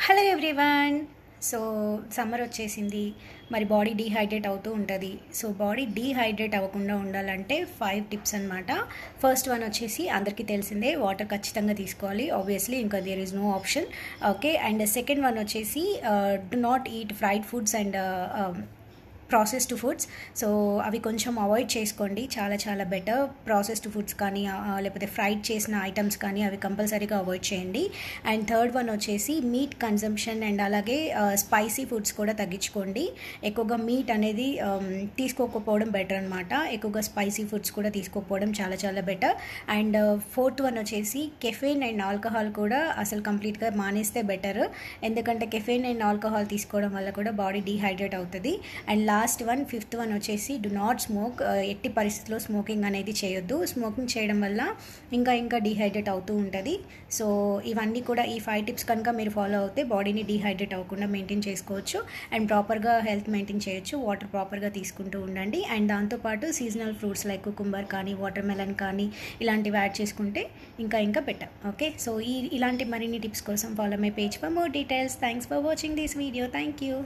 Hello everyone. So summer వచ్చేసింది, మరి body dehydrate అవుతూ ఉంటుంది. సో బాడీ డీహైడ్రేట్ అవ్వకుండా ఉండాలంటే 5 టిప్స్ అనమాట. ఫస్ట్ వన్ వచ్చేసి అందరికీ తెలిసిందే, వాటర్ ఖచ్చితంగా తీసుకోవాలి ఆబ్వియస్లీ, ఇంకా there is no option. Okay, and second one వచ్చేసి do not eat fried foods and processed foods. So అవి కొంచెం అవాయిడ్ చేసుకోండి, చాలా చాలా బెటర్. ప్రాసెస్డ్ ఫుడ్స్ కానీ లేకపోతే ఫ్రైడ్ చేసిన ఐటమ్స్ కానీ అవి కంపల్సరీగా అవాయిడ్ చేయండి. అండ్ థర్డ్ వన్ వచ్చేసి మీట్ కన్జంప్షన్ అండ్ అలాగే స్పైసీ ఫుడ్స్ కూడా తగ్గించుకోండి. ఎక్కువగా మీట్ అనేది తీసుకోకపోవడం బెటర్ అనమాట. ఎక్కువగా స్పైసీ ఫుడ్స్ కూడా తీసుకోకపోవడం చాలా చాలా బెటర్. అండ్ ఫోర్త్ వన్ వచ్చేసి కెఫెయిన్ అండ్ ఆల్కహాల్ కూడా అసలు కంప్లీట్గా మానేస్తే బెటర్, ఎందుకంటే కెఫెయిన్ అండ్ ఆల్కహాల్ తీసుకోవడం వల్ల కూడా బాడీ డీహైడ్రేట్ అవుతుంది. And last one, fifth one వచ్చేసి డు నాట్ స్మోక్. ఎట్టి పరిస్థితుల్లో స్మోకింగ్ అనేది చేయొద్దు. స్మోకింగ్ చేయడం వల్ల ఇంకా డీహైడ్రేట్ అవుతూ ఉంటుంది. సో ఇవన్నీ కూడా, ఈ 5 టిప్స్ కనుక మీరు ఫాలో అవుతే బాడీని డీహైడ్రేట్ అవ్వకుండా మెయింటైన్ చేసుకోవచ్చు అండ్ ప్రాపర్గా హెల్త్ మెయింటైన్ చేయొచ్చు. వాటర్ ప్రాపర్గా తీసుకుంటూ ఉండండి. అండ్ దాంతోపాటు సీజనల్ ఫ్రూట్స్ లైక్ కుకుంబర్ కానీ వాటర్ మెలన్ కానీ ఇలాంటివి యాడ్ చేసుకుంటే ఇంకా బెటర్. ఓకే, సో ఇలాంటి మరిన్ని టిప్స్ కోసం follow my page for more details. Thanks for watching this video. Thank you.